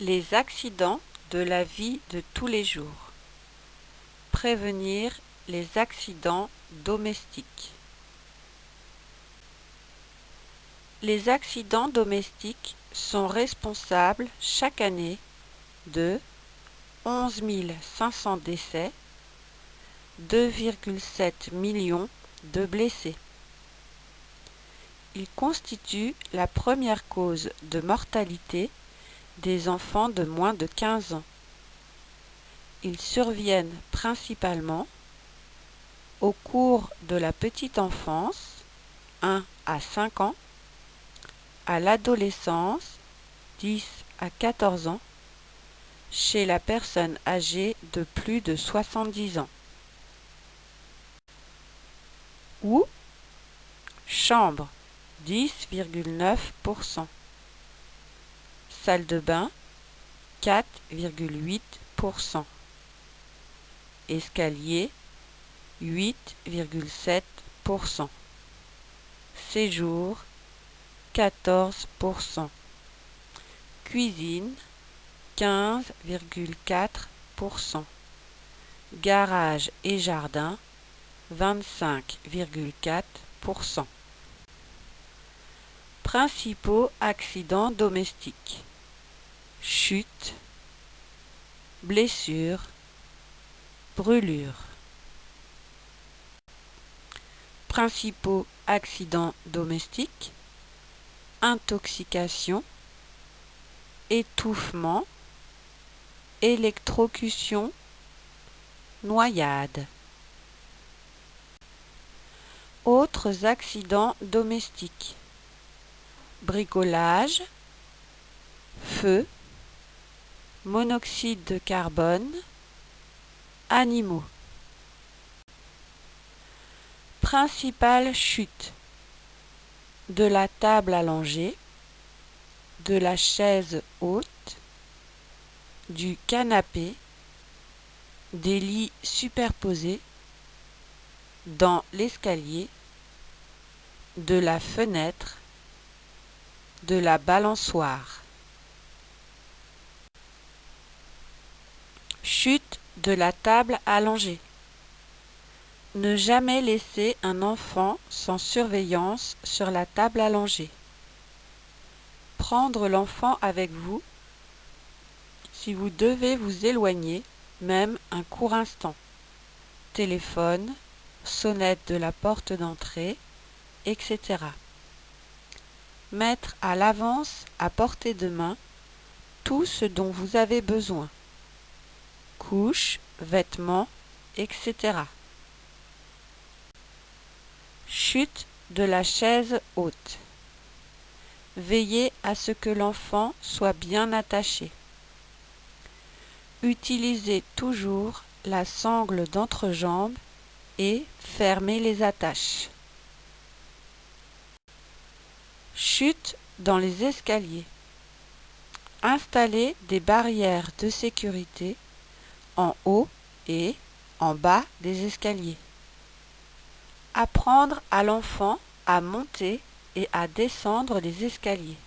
Les accidents de la vie de tous les jours. Prévenir les accidents domestiques. Les accidents domestiques sont responsables chaque année de 11 500 décès, 2,7 millions de blessés. Ils constituent la première cause de mortalité des enfants de moins de 15 ans. Ils surviennent principalement au cours de la petite enfance, 1 à 5 ans, à l'adolescence, 10 à 14 ans, chez la personne âgée de plus de 70 ans. Ou chambre, 10,9%. Salle de bain, 4,8%. Escalier, 8,7%. Séjour, 14%. Cuisine, 15,4%. Garage et jardin, 25,4%. Principaux accidents domestiques: chute, blessure, brûlure. Principaux accidents domestiques: intoxication, étouffement, électrocution, noyade. Autres accidents domestiques: bricolage, feu, monoxyde de carbone, animaux. Principales chutes: de la table allongée, de la chaise haute, du canapé, des lits superposés, dans l'escalier, de la fenêtre, de la balançoire. Chute de la table allongée: ne jamais laisser un enfant sans surveillance sur la table allongée. Prendre l'enfant avec vous si vous devez vous éloigner, même un court instant. Téléphone, sonnette de la porte d'entrée, etc. Mettre à l'avance, à portée de main, tout ce dont vous avez besoin. Couches, vêtements, etc. Chute de la chaise haute: veillez à ce que l'enfant soit bien attaché. Utilisez toujours la sangle d'entrejambe et fermez les attaches. Chute dans les escaliers: installez des barrières de sécurité en haut et en bas des escaliers. Apprendre à l'enfant à monter et à descendre les escaliers.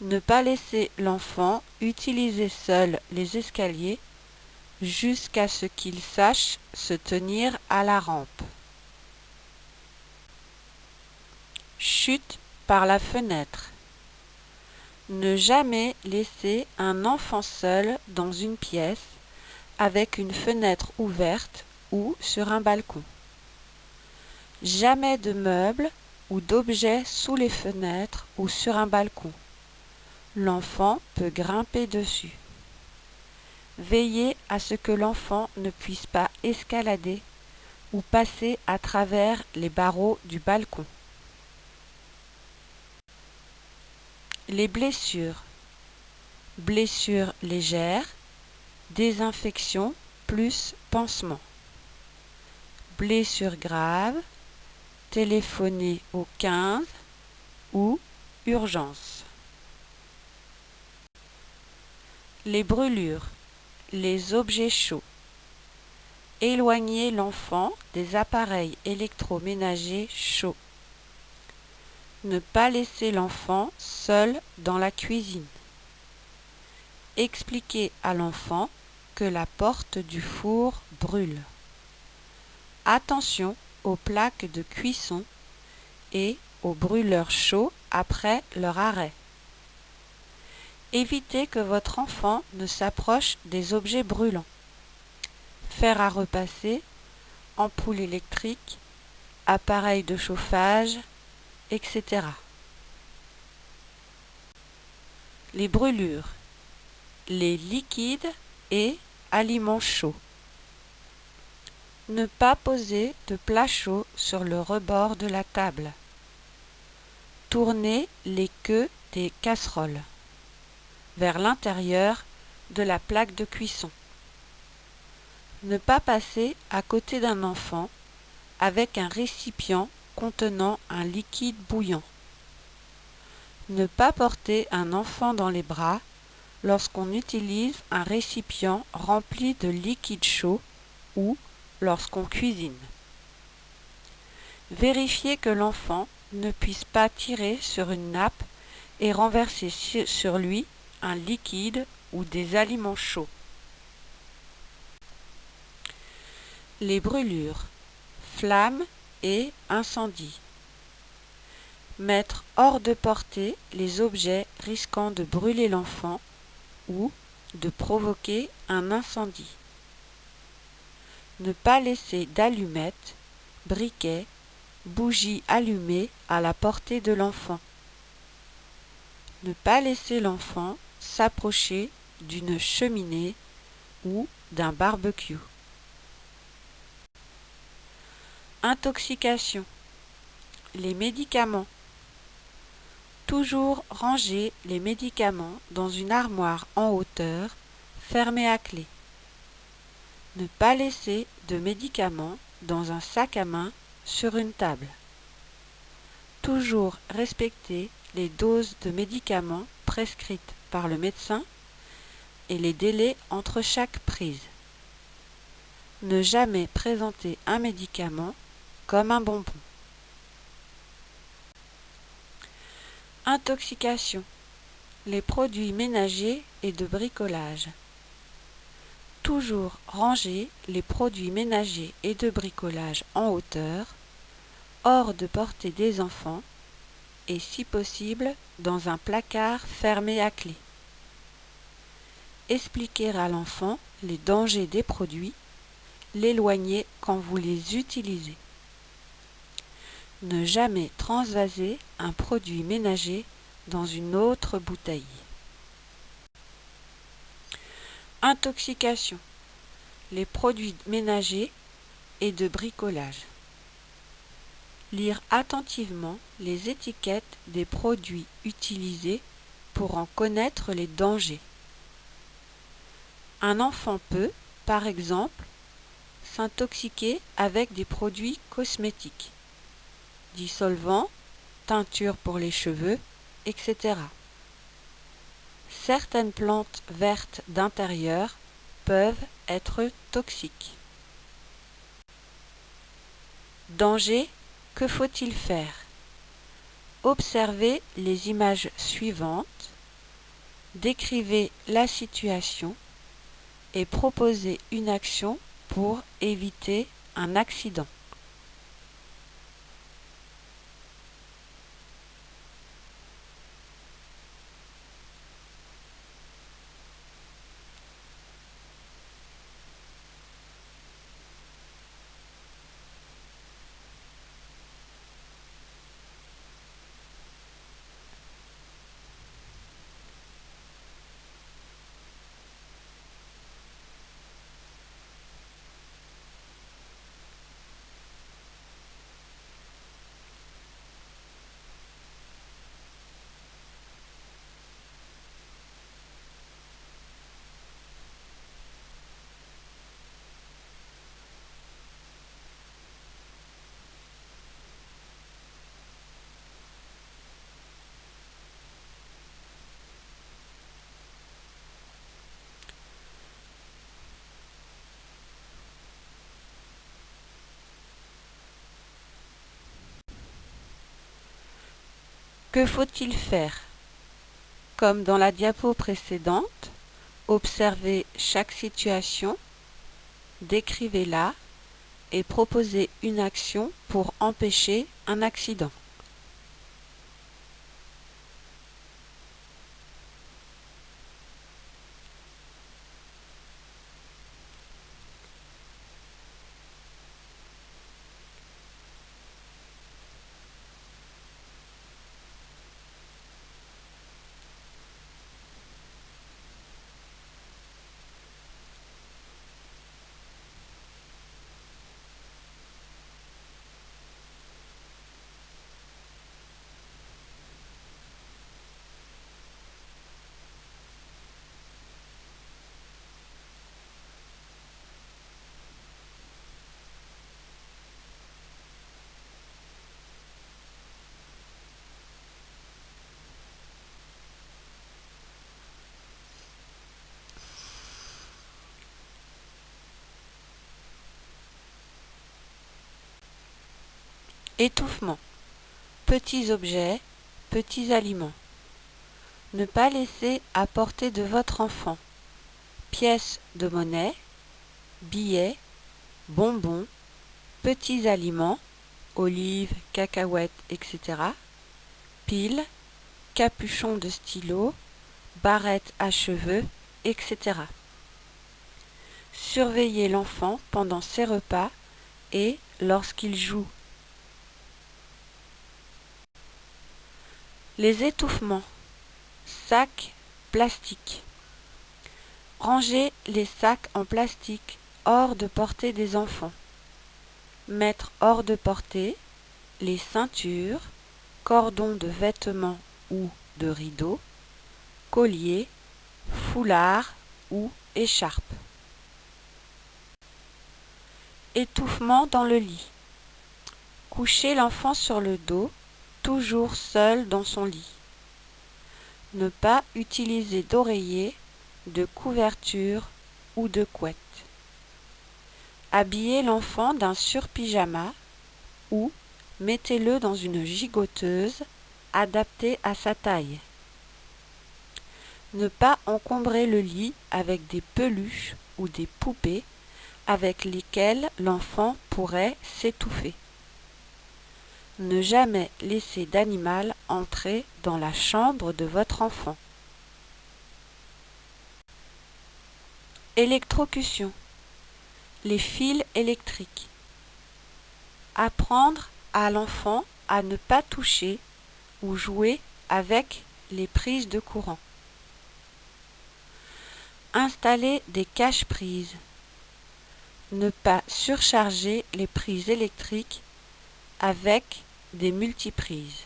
Ne pas laisser l'enfant utiliser seul les escaliers jusqu'à ce qu'il sache se tenir à la rampe. Chute par la fenêtre: ne jamais laisser un enfant seul dans une pièce avec une fenêtre ouverte ou sur un balcon. Jamais de meubles ou d'objets sous les fenêtres ou sur un balcon. L'enfant peut grimper dessus. Veillez à ce que l'enfant ne puisse pas escalader ou passer à travers les barreaux du balcon. Les blessures: blessures légères, désinfection plus pansement. Blessures graves, téléphonez au 15 ou urgence. Les brûlures, les objets chauds: éloignez l'enfant des appareils électroménagers chauds. Ne pas laisser l'enfant seul dans la cuisine. Expliquez à l'enfant que la porte du four brûle. Attention aux plaques de cuisson et aux brûleurs chauds après leur arrêt. Évitez que votre enfant ne s'approche des objets brûlants. Fer à repasser, ampoule électrique, appareil de chauffage, etc. Les brûlures, les liquides et aliments chauds. Ne pas poser de plat chaud sur le rebord de la table. Tournez les queues des casseroles vers l'intérieur de la plaque de cuisson. Ne pas passer à côté d'un enfant avec un récipient contenant un liquide bouillant. Ne pas porter un enfant dans les bras lorsqu'on utilise un récipient rempli de liquide chaud ou lorsqu'on cuisine. Vérifiez que l'enfant ne puisse pas tirer sur une nappe et renverser sur lui un liquide ou des aliments chauds. Les brûlures, flammes et incendies. Mettre hors de portée les objets risquant de brûler l'enfant ou de provoquer un incendie. Ne pas laisser d'allumettes, briquets, bougies allumées à la portée de l'enfant. Ne pas laisser l'enfant s'approcher d'une cheminée ou d'un barbecue. Intoxication. Les médicaments. Toujours ranger les médicaments dans une armoire en hauteur, fermée à clé. Ne pas laisser de médicaments dans un sac à main sur une table. Toujours respecter les doses de médicaments prescrites par le médecin et les délais entre chaque prise. Ne jamais présenter un médicament comme un bonbon. Intoxication. Les produits ménagers et de bricolage. Toujours ranger les produits ménagers et de bricolage en hauteur, hors de portée des enfants et si possible dans un placard fermé à clé. Expliquer à l'enfant les dangers des produits, l'éloigner quand vous les utilisez. Ne jamais transvaser un produit ménager dans une autre bouteille. Intoxication. Les produits ménagers et de bricolage. Lire attentivement les étiquettes des produits utilisés pour en connaître les dangers. Un enfant peut, par exemple, s'intoxiquer avec des produits cosmétiques, dissolvants, teintures pour les cheveux, etc. Certaines plantes vertes d'intérieur peuvent être toxiques. Danger, que faut-il faire? Observez les images suivantes, décrivez la situation et proposez une action pour éviter un accident. Que faut-il faire? Comme dans la diapo précédente, Observez chaque situation, décrivez-la et proposez une action pour empêcher un accident. Étouffement. Petits objets, petits aliments. Ne pas laisser à portée de votre enfant pièces de monnaie, billets, bonbons, petits aliments, olives, cacahuètes, etc., piles, capuchons de stylo, barrettes à cheveux, etc. Surveillez l'enfant pendant ses repas et lorsqu'il joue. Les étouffements. Sacs plastique. Rangez les sacs en plastique hors de portée des enfants. Mettre hors de portée les ceintures, cordons de vêtements ou de rideaux, colliers, foulards ou écharpes. Étouffement dans le lit. Couchez l'enfant sur le dos, toujours seul dans son lit. Ne pas utiliser d'oreiller, de couverture ou de couette. Habillez l'enfant d'un surpyjama ou mettez-le dans une gigoteuse adaptée à sa taille. Ne pas encombrer le lit avec des peluches ou des poupées avec lesquelles l'enfant pourrait s'étouffer. Ne jamais laisser d'animal entrer dans la chambre de votre enfant. Électrocution. Les fils électriques. Apprendre à l'enfant à ne pas toucher ou jouer avec les prises de courant. Installer des cache-prises. Ne pas surcharger les prises électriques avec des multiprises.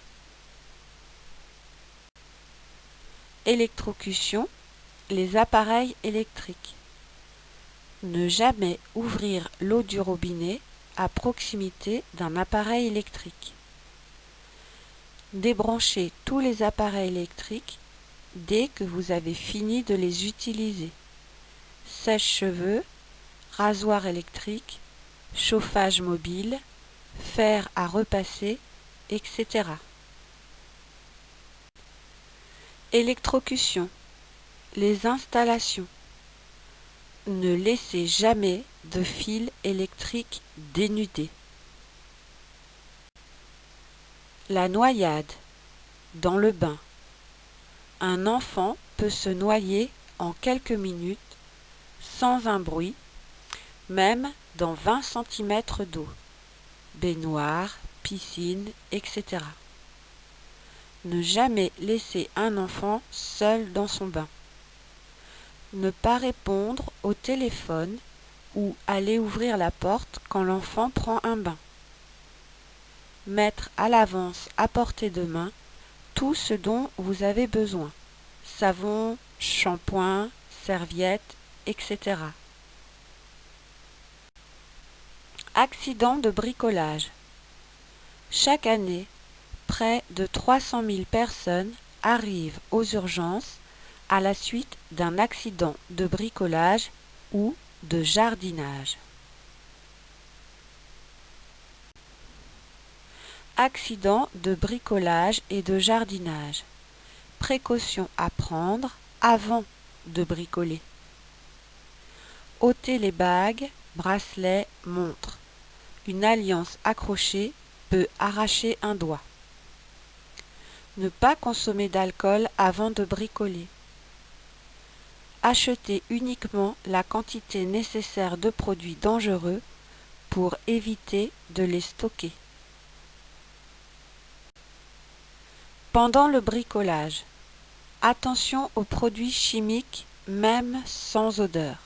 Électrocution, les appareils électriques. Ne jamais ouvrir l'eau du robinet à proximité d'un appareil électrique. Débranchez tous les appareils électriques dès que vous avez fini de les utiliser. Sèche-cheveux, rasoir électrique, chauffage mobile, fer à repasser, etc. Électrocution. Les installations. Ne laissez jamais de fil électrique dénudé. La noyade. Dans le bain. Un enfant peut se noyer en quelques minutes sans un bruit, même dans 20 cm d'eau. Baignoire, piscine, etc. Ne jamais laisser un enfant seul dans son bain. Ne pas répondre au téléphone ou aller ouvrir la porte quand l'enfant prend un bain. Mettre à l'avance à portée de main tout ce dont vous avez besoin. Savon, shampoing, serviettes, etc. Accident de bricolage. Chaque année, près de 300 000 personnes arrivent aux urgences à la suite d'un accident de bricolage ou de jardinage. Accident de bricolage et de jardinage. Précautions à prendre avant de bricoler. ôter les bagues, bracelets, montres. Une alliance accrochée peut arracher un doigt. Ne pas consommer d'alcool avant de bricoler. Acheter uniquement la quantité nécessaire de produits dangereux pour éviter de les stocker. Pendant le bricolage, attention aux produits chimiques même sans odeur.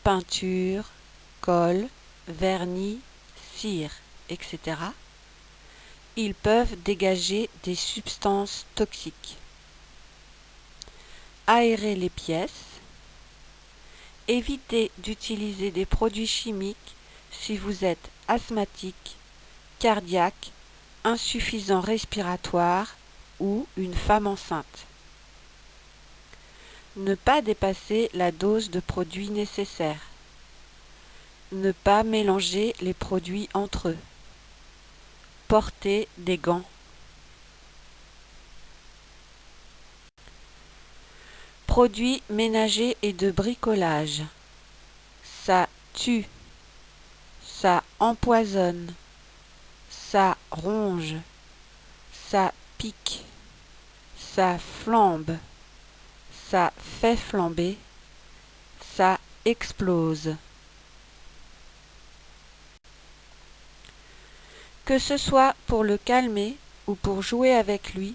Peinture, colle, vernis, cire, etc. Ils peuvent dégager des substances toxiques. Aérer les pièces. Évitez d'utiliser des produits chimiques si vous êtes asthmatique, cardiaque, insuffisant respiratoire ou une femme enceinte. Ne pas dépasser la dose de produits nécessaires. Ne pas mélanger les produits entre eux. Porter des gants. Produits ménagers et de bricolage. Ça tue. Ça empoisonne. Ça ronge. Ça pique. Ça flambe. Ça fait flamber. Ça explose. Que ce soit pour le calmer ou pour jouer avec lui,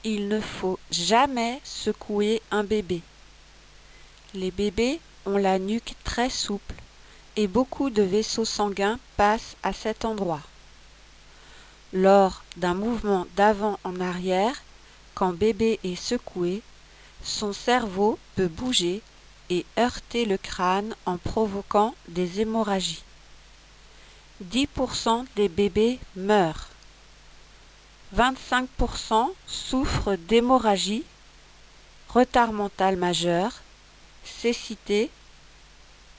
il ne faut jamais secouer un bébé. Les bébés ont la nuque très souple et beaucoup de vaisseaux sanguins passent à cet endroit. Lors d'un mouvement d'avant en arrière, quand bébé est secoué, son cerveau peut bouger et heurter le crâne en provoquant des hémorragies. 10% des bébés meurent. 25% souffrent d'hémorragie, retard mental majeur, cécité,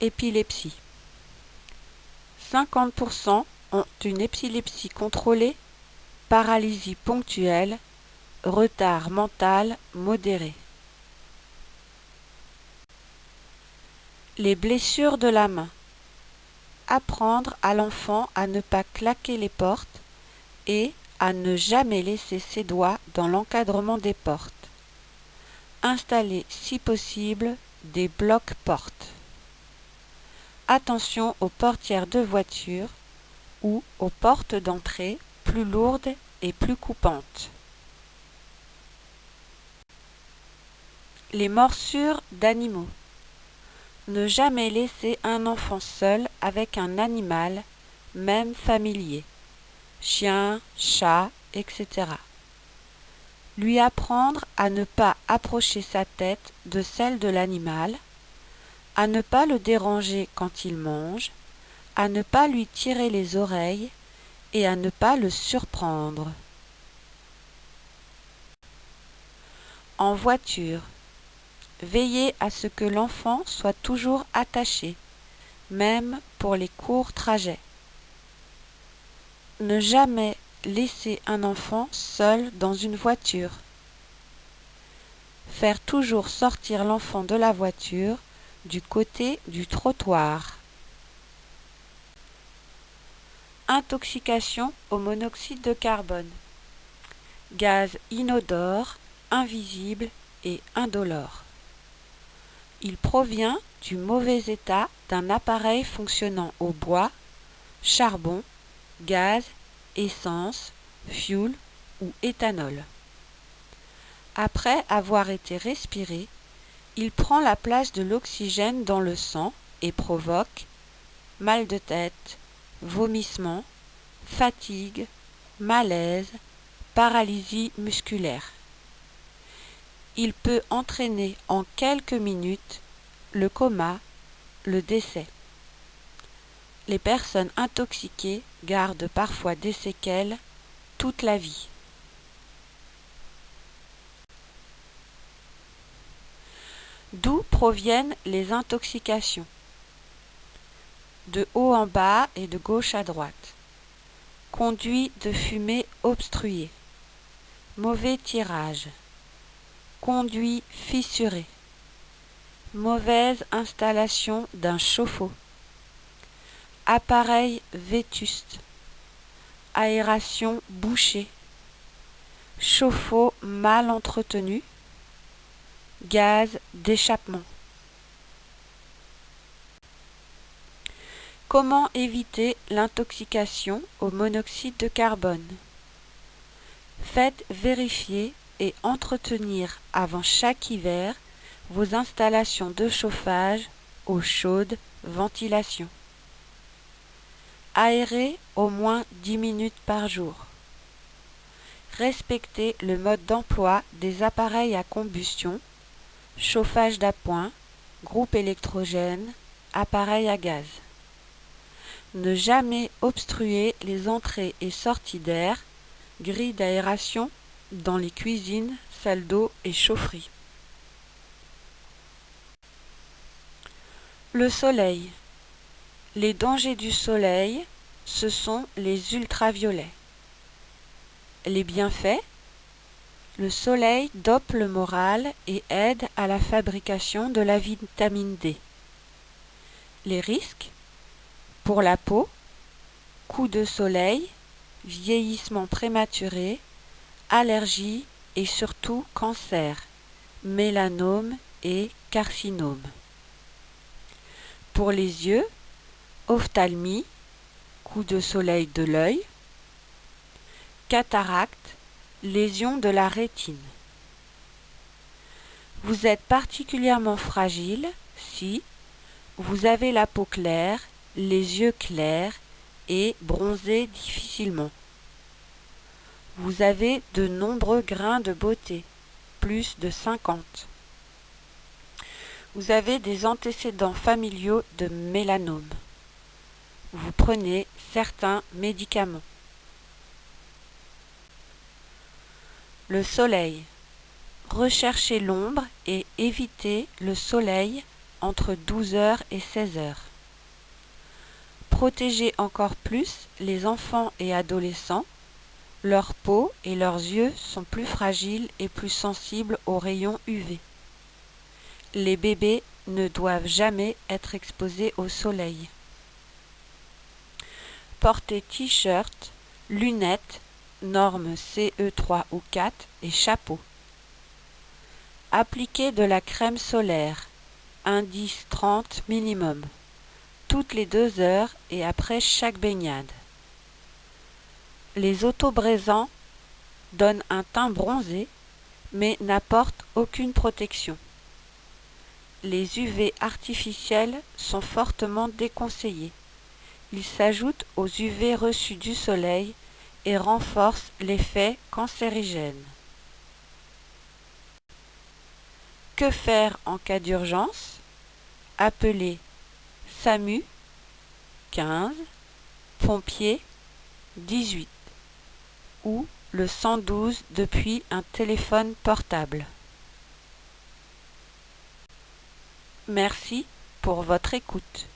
épilepsie. 50% ont une épilepsie contrôlée, paralysie ponctuelle, retard mental modéré. Les blessures de la main. Apprendre à l'enfant à ne pas claquer les portes et à ne jamais laisser ses doigts dans l'encadrement des portes. Installer, si possible, des blocs-portes. Attention aux portières de voiture ou aux portes d'entrée plus lourdes et plus coupantes. Les morsures d'animaux. Ne jamais laisser un enfant seul avec un animal, même familier. Chien, chat, etc. Lui apprendre à ne pas approcher sa tête de celle de l'animal, à ne pas le déranger quand il mange, à ne pas lui tirer les oreilles et à ne pas le surprendre. En voiture, veillez à ce que l'enfant soit toujours attaché, même pour les courts trajets. Ne jamais laisser un enfant seul dans une voiture. Faire toujours sortir l'enfant de la voiture du côté du trottoir. Intoxication au monoxyde de carbone. Gaz inodore, invisible et indolore. Il provient du mauvais état d'un appareil fonctionnant au bois, charbon, gaz, essence, fioul ou éthanol. Après avoir été respiré, il prend la place de l'oxygène dans le sang et provoque mal de tête, vomissements, fatigue, malaise, paralysie musculaire. Il peut entraîner en quelques minutes le coma, le décès. Les personnes intoxiquées gardent parfois des séquelles toute la vie. D'où proviennent les intoxications? De haut en bas et de gauche à droite. Conduit de fumée obstruée. Mauvais tirage. Conduit fissuré. Mauvaise installation d'un chauffe-eau. Appareil vétuste. Aération bouchée. Chauffe-eau mal entretenu. Gaz d'échappement. Comment éviter l'intoxication au monoxyde de carbone? Faites vérifier et entretenir avant chaque hiver vos installations de chauffage, eau chaude, ventilation. Aérez au moins 10 minutes par jour. Respectez le mode d'emploi des appareils à combustion, chauffage d'appoint, groupe électrogène, appareil à gaz. Ne jamais obstruer les entrées et sorties d'air, grilles d'aération dans les cuisines, salles d'eau et chaufferies. Le soleil. Les dangers du soleil, ce sont les ultraviolets. Les bienfaits. Le soleil dope le moral et aide à la fabrication de la vitamine D. Les risques. Pour la peau, coups de soleil, vieillissement prématuré, allergies et surtout cancer, mélanome et carcinome. Pour les yeux, ophtalmie, coup de soleil de l'œil, cataracte, lésion de la rétine. Vous êtes particulièrement fragile si vous avez la peau claire, les yeux clairs et bronzez difficilement. Vous avez de nombreux grains de beauté, plus de 50. Vous avez des antécédents familiaux de mélanome. Vous prenez certains médicaments. Le soleil. Recherchez l'ombre et évitez le soleil entre 12h et 16h. Protégez encore plus les enfants et adolescents. Leur peau et leurs yeux sont plus fragiles et plus sensibles aux rayons UV. Les bébés ne doivent jamais être exposés au soleil. Portez t-shirt, lunettes, normes CE3 ou 4 et chapeau. Appliquez de la crème solaire, indice 30 minimum, toutes les 2 heures et après chaque baignade. Les autobrésants donnent un teint bronzé, mais n'apportent aucune protection. Les UV artificiels sont fortement déconseillés. Ils s'ajoutent aux UV reçus du soleil et renforcent l'effet cancérigène. Que faire en cas d'urgence? Appelez SAMU 15, pompiers 18 ou le 112 depuis un téléphone portable. Merci pour votre écoute.